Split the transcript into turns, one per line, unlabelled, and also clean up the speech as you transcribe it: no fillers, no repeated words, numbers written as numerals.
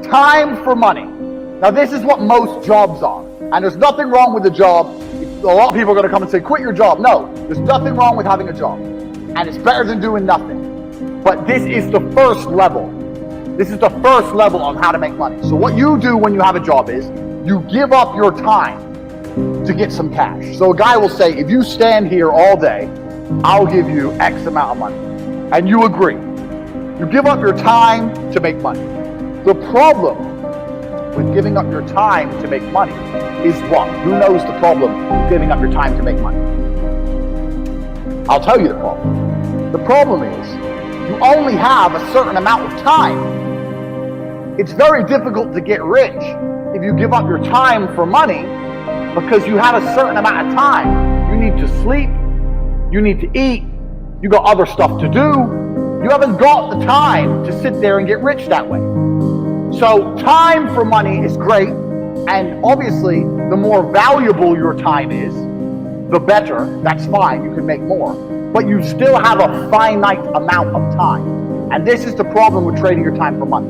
Time for money. Now this is what most jobs are. And there's nothing wrong with a job. A lot of people are going to come and say, quit your job. No, there's nothing wrong with having a job. And it's better than doing nothing. But this is the first level. This is the first level on how to make money. So what you do when you have a job is you give up your time to get some cash. So a guy will say, if you stand here all day, I'll give you X amount of money. And you agree. You give up your time to make money. The problem with giving up your time to make money is what? Who knows the problem with giving up your time to make money? I'll tell you the problem. The problem is you only have a certain amount of time. It's very difficult to get rich if you give up your time for money because you have a certain amount of time. You need to sleep, you need to eat, you got other stuff to do. You haven't got the time to sit there and get rich that way. So time for money is great, and obviously the more valuable your time is, the better. That's fine, you can make more. But you still have a finite amount of time. And this is the problem with trading your time for money.